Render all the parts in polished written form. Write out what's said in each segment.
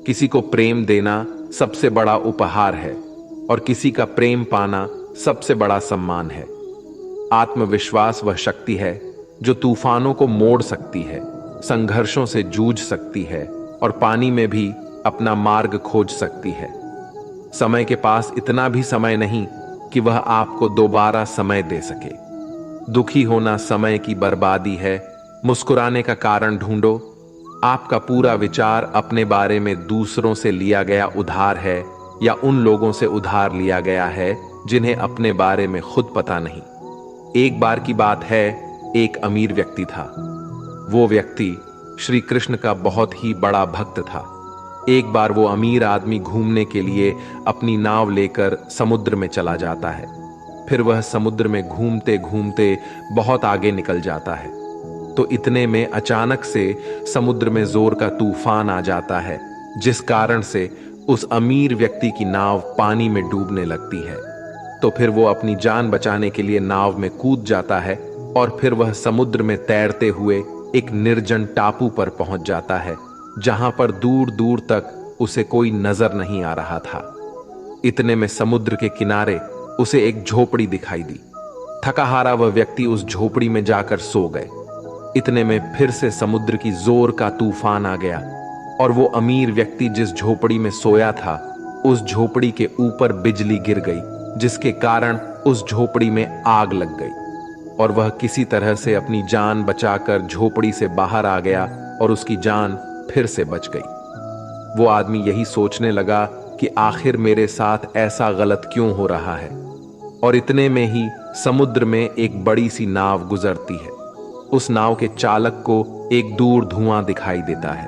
किसी को प्रेम देना सबसे बड़ा उपहार है और किसी का प्रेम पाना सबसे बड़ा सम्मान है। आत्मविश्वास वह शक्ति है जो तूफानों को मोड़ सकती है, संघर्षों से जूझ सकती है और पानी में भी अपना मार्ग खोज सकती है। समय के पास इतना भी समय नहीं कि वह आपको दोबारा समय दे सके। दुखी होना समय की बर्बादी है, मुस्कुराने का कारण ढूंढो। आपका पूरा विचार अपने बारे में दूसरों से लिया गया उधार है या उन लोगों से उधार लिया गया है जिन्हें अपने बारे में खुद पता नहीं। एक बार की बात है, एक अमीर व्यक्ति था। वो व्यक्ति श्री कृष्ण का बहुत ही बड़ा भक्त था। एक बार वो अमीर आदमी घूमने के लिए अपनी नाव लेकर समुद्र में चला जाता है। फिर वह समुद्र में घूमते घूमते बहुत आगे निकल जाता है। तो इतने में अचानक से समुद्र में जोर का तूफान आ जाता है, जिस कारण से उस अमीर व्यक्ति की नाव पानी में डूबने लगती है। तो फिर वो अपनी जान बचाने के लिए नाव में कूद जाता है और फिर वह समुद्र में तैरते हुए एक निर्जन टापू पर पहुंच जाता है, जहां पर दूर दूर तक उसे कोई नजर नहीं आ रहा था। इतने में समुद्र के किनारे उसे एक झोपड़ी दिखाई दी। थका हारा वह व्यक्ति उस झोपड़ी में जाकर सो गए। इतने में फिर से समुद्र की जोर का तूफान आ गया और वो अमीर व्यक्ति जिस झोपड़ी में सोया था, उस झोपड़ी के ऊपर बिजली गिर गई, जिसके कारण उस झोपड़ी में आग लग गई और वह किसी तरह से अपनी जान बचाकर झोपड़ी से बाहर आ गया और उसकी जान फिर से बच गई। वो आदमी यही सोचने लगा कि आखिर मेरे साथ ऐसा गलत क्यों हो रहा है। और इतने में ही समुद्र में एक बड़ी सी नाव गुजरती है। उस नाव के चालक को एक दूर धुआं दिखाई देता है।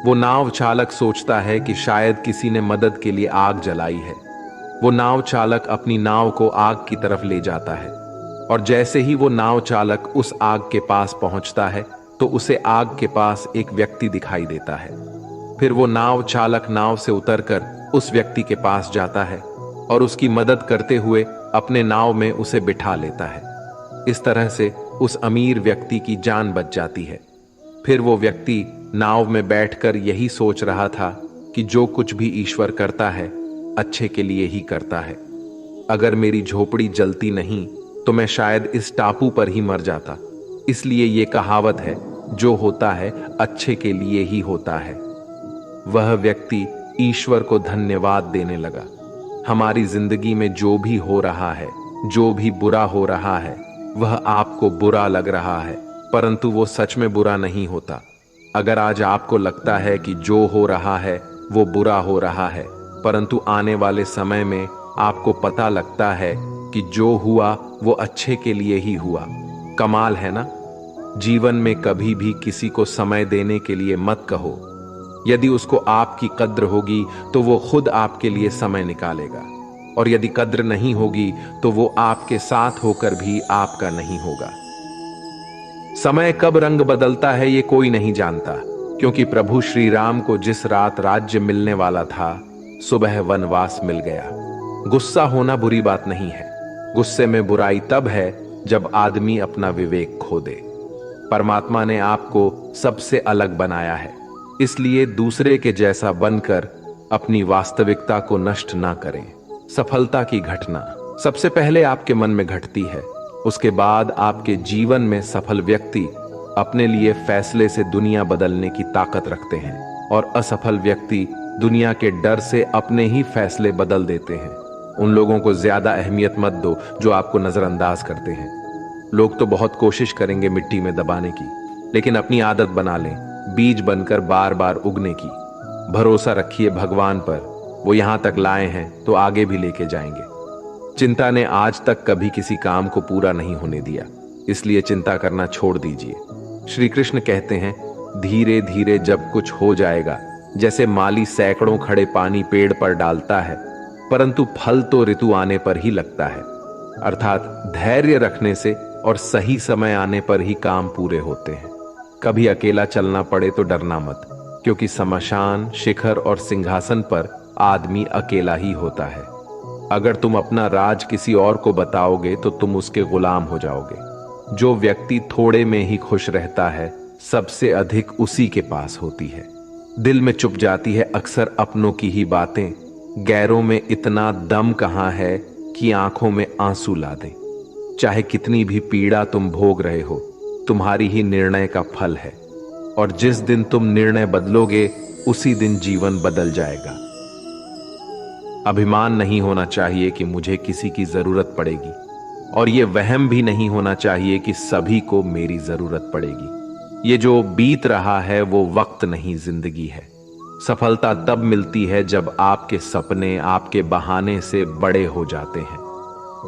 वो नाव चालक सोचता है कि शायद किसी ने मदद के लिए आग जलाई है। वो नाव चालक अपनी नाव को आग की तरफ ले जाता है और जैसे ही वो नाव चालक उस आग के पास पहुंचता है तो उसे आग के पास एक व्यक्ति दिखाई देता है। फिर वो नाव चालक नाव से उतरकर उस व्यक्ति के पास जाता है और उसकी मदद करते हुए अपने नाव में उसे बिठा लेता है। इस तरह से उस अमीर व्यक्ति की जान बच जाती है। फिर वो व्यक्ति नाव में बैठकर यही सोच रहा था कि जो कुछ भी ईश्वर करता है अच्छे के लिए ही करता है। अगर मेरी झोपड़ी जलती नहीं तो मैं शायद इस टापू पर ही मर जाता। इसलिए ये कहावत है, जो होता है अच्छे के लिए ही होता है। वह व्यक्ति ईश्वर को धन्यवाद देने लगा। हमारी जिंदगी में जो भी हो रहा है, जो भी बुरा हो रहा है, वह आपको बुरा लग रहा है, परंतु वो सच में बुरा नहीं होता। अगर आज आपको लगता है कि जो हो रहा है वो बुरा हो रहा है, परंतु आने वाले समय में आपको पता लगता है कि जो हुआ वो अच्छे के लिए ही हुआ। कमाल है ना? जीवन में कभी भी किसी को समय देने के लिए मत कहो। यदि उसको आपकी कद्र होगी तो वो खुद आपके लिए समय निकालेगा, और यदि कद्र नहीं होगी तो वो आपके साथ होकर भी आपका नहीं होगा। समय कब रंग बदलता है ये कोई नहीं जानता, क्योंकि प्रभु श्री राम को जिस रात राज्य मिलने वाला था, सुबह वनवास मिल गया। गुस्सा होना बुरी बात नहीं है। गुस्से में बुराई तब है जब आदमी अपना विवेक खो दे। परमात्मा ने आपको सबसे अलग बनाया है, इसलिए दूसरे के जैसा बनकर अपनी वास्तविकता को नष्ट ना करें। सफलता की घटना सबसे पहले आपके मन में घटती है, उसके बाद आपके जीवन में सफल व्यक्ति अपने लिए फैसले से दुनिया बदलने की ताकत रखते हैं, और असफल व्यक्ति दुनिया के डर से अपने ही फैसले बदल देते हैं। उन लोगों को ज्यादा अहमियत मत दो जो आपको नजरअंदाज करते हैं। लोग तो बहुत कोशिश करेंगे मिट्टी में दबाने की, लेकिन अपनी आदत बना लें बीज बनकर बार बार उगने की। भरोसा रखिए भगवान पर, वो यहां तक लाए हैं तो आगे भी लेके जाएंगे। चिंता ने आज तक कभी किसी काम को पूरा नहीं होने दिया, इसलिए चिंता करना छोड़ दीजिए। श्री कृष्ण कहते हैं, धीरे धीरे जब कुछ हो जाएगा, जैसे माली सैकड़ों खड़े पानी पेड़ पर डालता है, परंतु फल तो ऋतु आने पर ही लगता है। अर्थात धैर्य रखने से और सही समय आने पर ही काम पूरे होते हैं। कभी अकेला चलना पड़े तो डरना मत, क्योंकि शमशान, शिखर और सिंहासन पर आदमी अकेला ही होता है। अगर तुम अपना राज किसी और को बताओगे तो तुम उसके गुलाम हो जाओगे। जो व्यक्ति थोड़े में ही खुश रहता है, सबसे अधिक उसी के पास होती है। दिल में चुप जाती है अक्सर अपनों की ही बातें, गैरों में इतना दम कहाँ है कि आंखों में आंसू ला दें। चाहे कितनी भी पीड़ा तुम भोग रहे हो, तुम्हारी ही निर्णय का फल है, और जिस दिन तुम निर्णय बदलोगे उसी दिन जीवन बदल जाएगा। अभिमान नहीं होना चाहिए कि मुझे किसी की जरूरत पड़ेगी, और यह वहम भी नहीं होना चाहिए कि सभी को मेरी जरूरत पड़ेगी। ये जो बीत रहा है वो वक्त नहीं, जिंदगी है। सफलता तब मिलती है जब आपके सपने आपके बहाने से बड़े हो जाते हैं।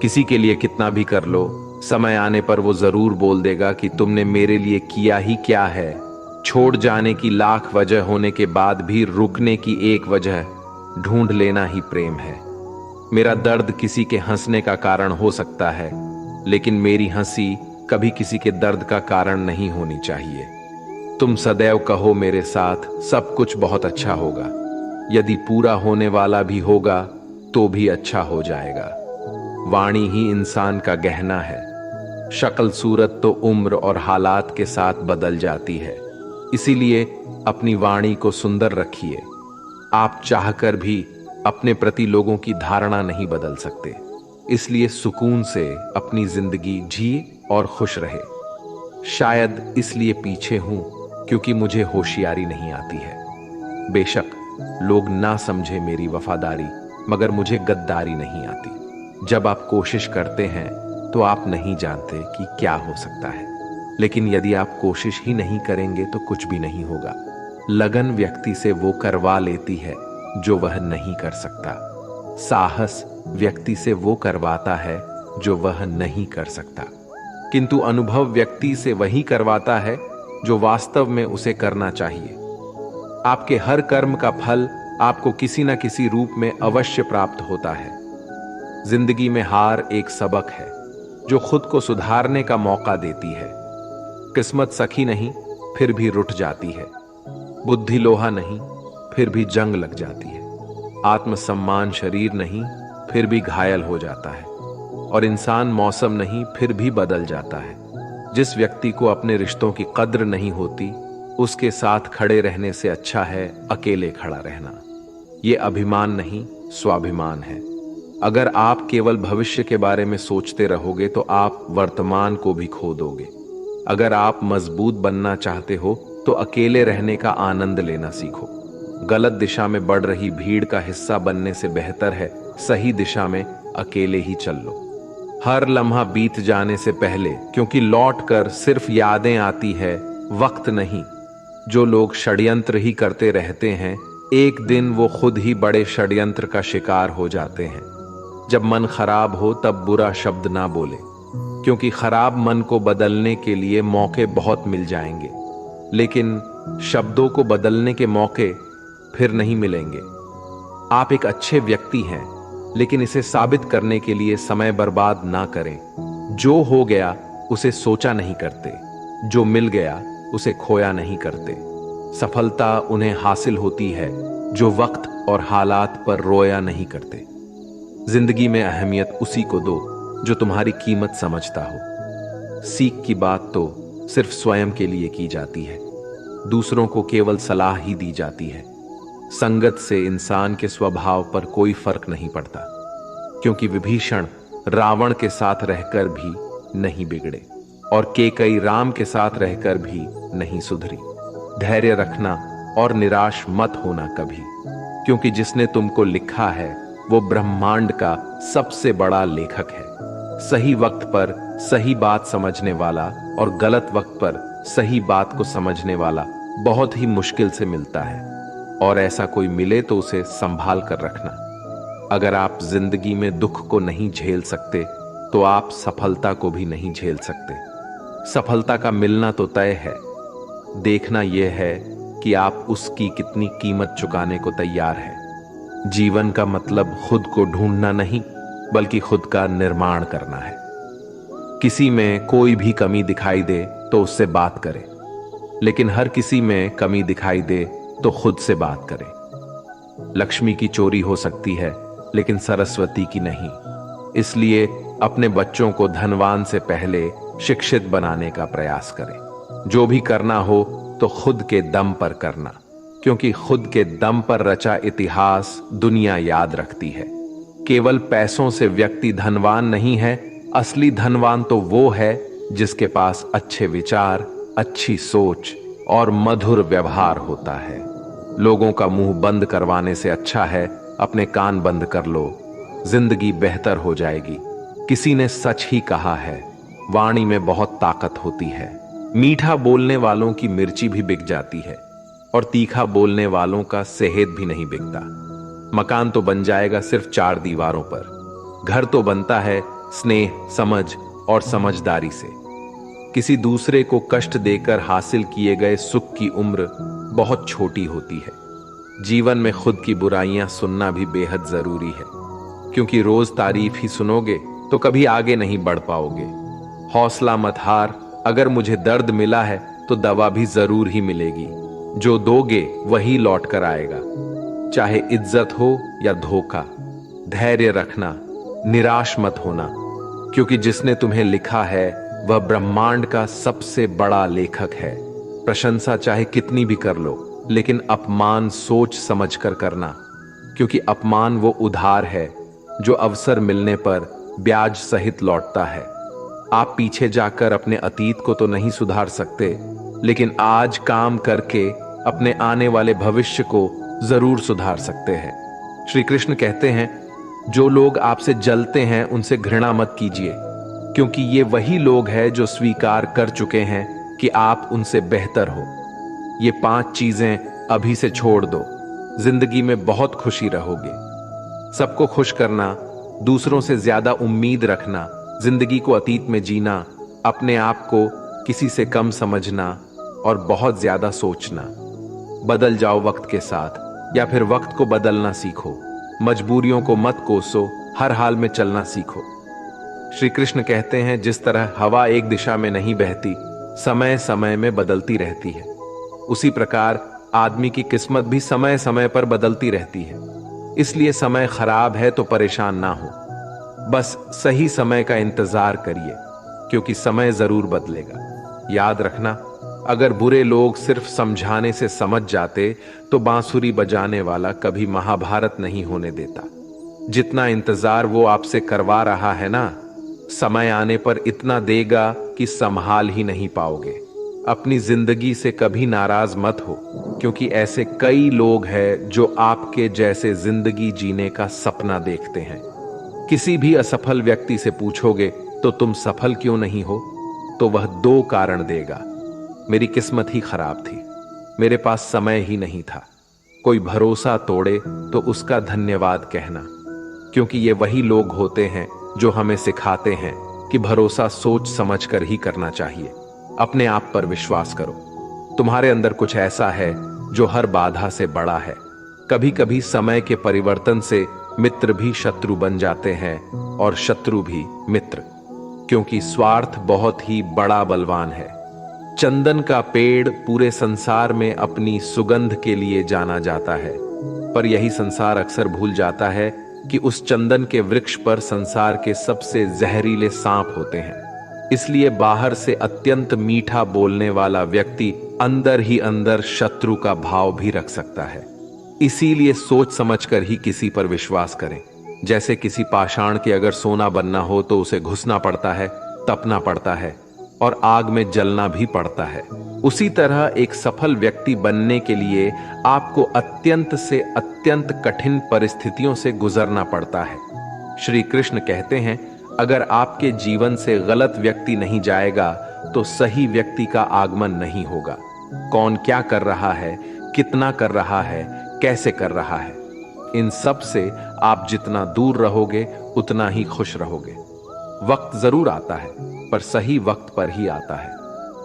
किसी के लिए कितना भी कर लो, समय आने पर वो जरूर बोल देगा कि तुमने मेरे लिए किया ही क्या है। छोड़ जाने की लाख वजह होने के बाद भी रुकने की एक वजह ढूंढ लेना ही प्रेम है। मेरा दर्द किसी के हंसने का कारण हो सकता है, लेकिन मेरी हंसी कभी किसी के दर्द का कारण नहीं होनी चाहिए। तुम सदैव कहो मेरे साथ सब कुछ बहुत अच्छा होगा। यदि पूरा होने वाला भी होगा तो भी अच्छा हो जाएगा। वाणी ही इंसान का गहना है। शक्ल सूरत तो उम्र और हालात के साथ बदल जाती है, इसीलिए अपनी वाणी को सुंदर रखिए। आप चाहकर भी अपने प्रति लोगों की धारणा नहीं बदल सकते, इसलिए सुकून से अपनी जिंदगी जिए और खुश रहे। शायद इसलिए पीछे हूं क्योंकि मुझे होशियारी नहीं आती है। बेशक लोग ना समझे मेरी वफादारी, मगर मुझे गद्दारी नहीं आती। जब आप कोशिश करते हैं तो आप नहीं जानते कि क्या हो सकता है, लेकिन यदि आप कोशिश ही नहीं करेंगे तो कुछ भी नहीं होगा। लगन व्यक्ति से वो करवा लेती है जो वह नहीं कर सकता। साहस व्यक्ति से वो करवाता है जो वह नहीं कर सकता, किंतु अनुभव व्यक्ति से वही करवाता है जो वास्तव में उसे करना चाहिए। आपके हर कर्म का फल आपको किसी न किसी रूप में अवश्य प्राप्त होता है। जिंदगी में हार एक सबक है जो खुद को सुधारने का मौका देती है। किस्मत सखी नहीं फिर भी रुठ जाती है, बुद्धि लोहा नहीं फिर भी जंग लग जाती है, आत्मसम्मान शरीर नहीं फिर भी घायल हो जाता है, और इंसान मौसम नहीं फिर भी बदल जाता है। जिस व्यक्ति को अपने रिश्तों की कद्र नहीं होती, उसके साथ खड़े रहने से अच्छा है अकेले खड़ा रहना। ये अभिमान नहीं, स्वाभिमान है। अगर आप केवल भविष्य के बारे में सोचते रहोगे तो आप वर्तमान को भी खो दोगे। अगर आप मजबूत बनना चाहते हो तो अकेले रहने का आनंद लेना सीखो। गलत दिशा में बढ़ रही भीड़ का हिस्सा बनने से बेहतर है सही दिशा में अकेले ही चल लो। हर लम्हा बीत जाने से पहले, क्योंकि लौट कर सिर्फ यादें आती है, वक्त नहीं। जो लोग षड्यंत्र ही करते रहते हैं, एक दिन वो खुद ही बड़े षड्यंत्र का शिकार हो जाते हैं। जब मन खराब हो तब बुरा शब्द ना बोले, क्योंकि खराब मन को बदलने के लिए मौके बहुत मिल जाएंगे, लेकिन शब्दों को बदलने के मौके फिर नहीं मिलेंगे। आप एक अच्छे व्यक्ति हैं, लेकिन इसे साबित करने के लिए समय बर्बाद ना करें। जो हो गया उसे सोचा नहीं करते, जो मिल गया उसे खोया नहीं करते। सफलता उन्हें हासिल होती है जो वक्त और हालात पर रोया नहीं करते। जिंदगी में अहमियत उसी को दो जो तुम्हारी कीमत समझता हो। सीख की बात तो सिर्फ स्वयं के लिए की जाती है, दूसरों को केवल सलाह ही दी जाती है। संगत से इंसान के स्वभाव पर कोई फर्क नहीं पड़ता, क्योंकि विभीषण रावण के साथ रहकर भी नहीं बिगड़े और कैकेयी राम के साथ रहकर भी नहीं सुधरी। धैर्य रखना और निराश मत होना कभी, क्योंकि जिसने तुमको लिखा है वो ब्रह्मांड का सबसे बड़ा लेखक है। सही वक्त पर सही बात समझने वाला और गलत वक्त पर सही बात को समझने वाला बहुत ही मुश्किल से मिलता है, और ऐसा कोई मिले तो उसे संभाल कर रखना। अगर आप जिंदगी में दुख को नहीं झेल सकते तो आप सफलता को भी नहीं झेल सकते। सफलता का मिलना तो तय है, देखना यह है कि आप उसकी कितनी कीमत चुकाने को तैयार हैं। जीवन का मतलब खुद को ढूंढना नहीं, बल्कि खुद का निर्माण करना है। किसी में कोई भी कमी दिखाई दे तो उससे बात करें, लेकिन हर किसी में कमी दिखाई दे तो खुद से बात करें। लक्ष्मी की चोरी हो सकती है, लेकिन सरस्वती की नहीं। इसलिए अपने बच्चों को धनवान से पहले शिक्षित बनाने का प्रयास करें। जो भी करना हो तो खुद के दम पर करना, क्योंकि खुद के दम पर रचा इतिहास दुनिया याद रखती है। केवल पैसों से व्यक्ति धनवान नहीं है, असली धनवान तो वो है जिसके पास अच्छे विचार, अच्छी सोच और मधुर व्यवहार होता है। लोगों का मुंह बंद करवाने से अच्छा है अपने कान बंद कर लो, जिंदगी बेहतर हो जाएगी। किसी ने सच ही कहा है, वाणी में बहुत ताकत होती है। मीठा बोलने वालों की मिर्ची भी बिक जाती है और तीखा बोलने वालों का सेहत भी नहीं बिकता। मकान तो बन जाएगा सिर्फ 4 दीवारों पर, घर तो बनता है स्नेह, समझ और समझदारी से। किसी दूसरे को कष्ट देकर हासिल किए गए सुख की उम्र बहुत छोटी होती है। जीवन में खुद की बुराइयां सुनना भी बेहद जरूरी है, क्योंकि रोज तारीफ ही सुनोगे तो कभी आगे नहीं बढ़ पाओगे। हौसला मत हार, अगर मुझे दर्द मिला है तो दवा भी जरूर ही मिलेगी। जो दोगे वही लौट कर आएगा, चाहे इज्जत हो या धोखा। धैर्य रखना, निराश मत होना, क्योंकि जिसने तुम्हें लिखा है वह ब्रह्मांड का सबसे बड़ा लेखक है। प्रशंसा चाहे कितनी भी कर लो, लेकिन अपमान सोच समझ कर करना, क्योंकि अपमान वो उधार है जो अवसर मिलने पर ब्याज सहित लौटता है। आप पीछे जाकर अपने अतीत को तो नहीं सुधार सकते, लेकिन आज काम करके अपने आने वाले भविष्य को जरूर सुधार सकते हैं। श्री कृष्ण कहते हैं, जो लोग आपसे जलते हैं उनसे घृणा मत कीजिए, क्योंकि ये वही लोग हैं जो स्वीकार कर चुके हैं कि आप उनसे बेहतर हो। ये 5 चीजें अभी से छोड़ दो, जिंदगी में बहुत खुशी रहोगे। सबको खुश करना, दूसरों से ज्यादा उम्मीद रखना, जिंदगी को अतीत में जीना, अपने आप को किसी से कम समझना और बहुत ज्यादा सोचना। बदल जाओ वक्त के साथ, या फिर वक्त को बदलना सीखो। मजबूरियों को मत कोसो, हर हाल में चलना सीखो। श्री कृष्ण कहते हैं, जिस तरह हवा एक दिशा में नहीं बहती, समय समय में बदलती रहती है, उसी प्रकार आदमी की किस्मत भी समय समय पर बदलती रहती है। इसलिए समय खराब है तो परेशान ना हो, बस सही समय का इंतजार करिए, क्योंकि समय जरूर बदलेगा। याद रखना, अगर बुरे लोग सिर्फ समझाने से समझ जाते तो बांसुरी बजाने वाला कभी महाभारत नहीं होने देता। जितना इंतजार वो आपसे करवा रहा है ना, समय आने पर इतना देगा कि संभाल ही नहीं पाओगे। अपनी जिंदगी से कभी नाराज मत हो, क्योंकि ऐसे कई लोग हैं जो आपके जैसे जिंदगी जीने का सपना देखते हैं। किसी भी असफल व्यक्ति से पूछोगे तो तुम सफल क्यों नहीं हो, तो वह 2 कारण देगा। मेरी किस्मत ही खराब थी, मेरे पास समय ही नहीं था। कोई भरोसा तोड़े तो उसका धन्यवाद कहना, क्योंकि ये वही लोग होते हैं जो हमें सिखाते हैं कि भरोसा सोच समझ कर ही करना चाहिए। अपने आप पर विश्वास करो, तुम्हारे अंदर कुछ ऐसा है जो हर बाधा से बड़ा है। कभी कभी समय के परिवर्तन से मित्र भी शत्रु बन जाते हैं और शत्रु भी मित्र, क्योंकि स्वार्थ बहुत ही बड़ा बलवान है। चंदन का पेड़ पूरे संसार में अपनी सुगंध के लिए जाना जाता है, पर यही संसार अक्सर भूल जाता है कि उस चंदन के वृक्ष पर संसार के सबसे जहरीले सांप होते हैं। इसलिए बाहर से अत्यंत मीठा बोलने वाला व्यक्ति अंदर ही अंदर शत्रु का भाव भी रख सकता है। इसीलिए सोच समझकर ही किसी पर विश्वास करें। जैसे किसी पाषाण के अगर सोना बनना हो तो उसे घुसना पड़ता है, तपना पड़ता है और आग में जलना भी पड़ता है। उसी तरह एक सफल व्यक्ति बनने के लिए आपको अत्यंत से अत्यंत कठिन परिस्थितियों से गुजरना पड़ता है। श्री कृष्ण कहते हैं, अगर आपके जीवन से गलत व्यक्ति नहीं जाएगा तो सही व्यक्ति का आगमन नहीं होगा। कौन क्या कर रहा है, कितना कर रहा है, कैसे कर रहा है, इन सब से आप जितना दूर रहोगे उतना ही खुश रहोगे। वक्त जरूर आता है, पर सही वक्त पर ही आता है।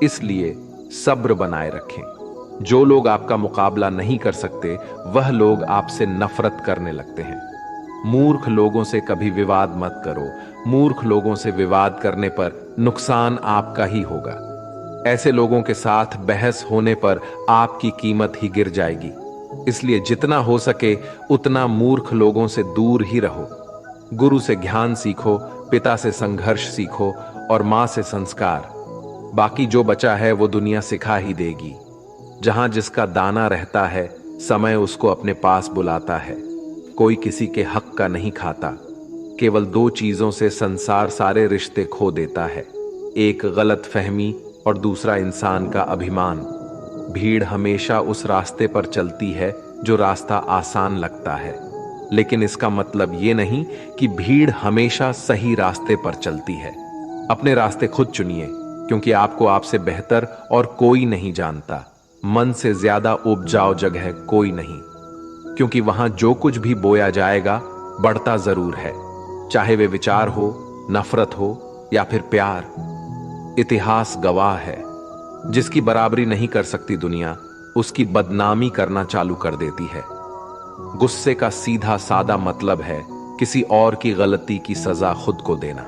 इसलिए सब्र बनाए रखें। जो लोग आपका मुकाबला नहीं कर सकते वह लोग आपसे नफरत करने लगते हैं। मूर्ख लोगों से कभी विवाद मत करो। मूर्ख लोगों से विवाद करने पर नुकसान आपका ही होगा। ऐसे लोगों के साथ बहस होने पर आपकी कीमत ही गिर जाएगी। इसलिए जितना हो सके उतना मूर्ख लोगों से दूर ही रहो। गुरु से ज्ञान सीखो, पिता से संघर्ष सीखो और मां से संस्कार। बाकी जो बचा है वो दुनिया सिखा ही देगी। जहां जिसका दाना रहता है समय उसको अपने पास बुलाता है। कोई किसी के हक का नहीं खाता। केवल दो चीजों से संसार सारे रिश्ते खो देता है, एक गलत फहमी और दूसरा इंसान का अभिमान। भीड़ हमेशा उस रास्ते पर चलती है जो रास्ता आसान लगता है, लेकिन इसका मतलब ये नहीं कि भीड़ हमेशा सही रास्ते पर चलती है। अपने रास्ते खुद चुनिए, क्योंकि आपको आपसे बेहतर और कोई नहीं जानता। मन से ज्यादा उपजाऊ जगह कोई नहीं, क्योंकि वहां जो कुछ भी बोया जाएगा बढ़ता जरूर है, चाहे वे विचार हो, नफरत हो या फिर प्यार। इतिहास गवाह है, जिसकी बराबरी नहीं कर सकती दुनिया, उसकी बदनामी करना चालू कर देती है। गुस्से का सीधा सादा मतलब है किसी और की गलती की सजा खुद को देना।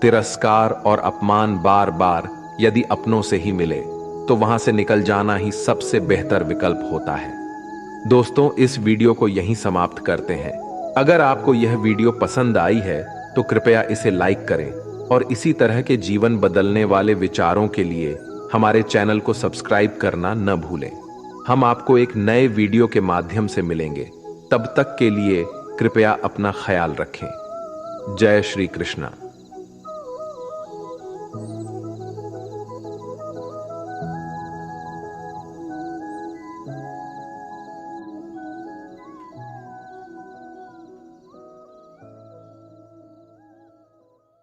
तिरस्कार और अपमान बार बार यदि अपनों से ही मिले तो वहां से निकल जाना ही सबसे बेहतर विकल्प होता है। दोस्तों, इस वीडियो को यहीं समाप्त करते हैं। अगर आपको यह वीडियो पसंद आई है तो कृपया इसे लाइक करें और इसी तरह के जीवन बदलने वाले विचारों के लिए हमारे चैनल को सब्सक्राइब करना न भूलें। हम आपको एक नए वीडियो के माध्यम से मिलेंगे। तब तक के लिए कृपया अपना ख्याल रखें। जय श्री कृष्णा।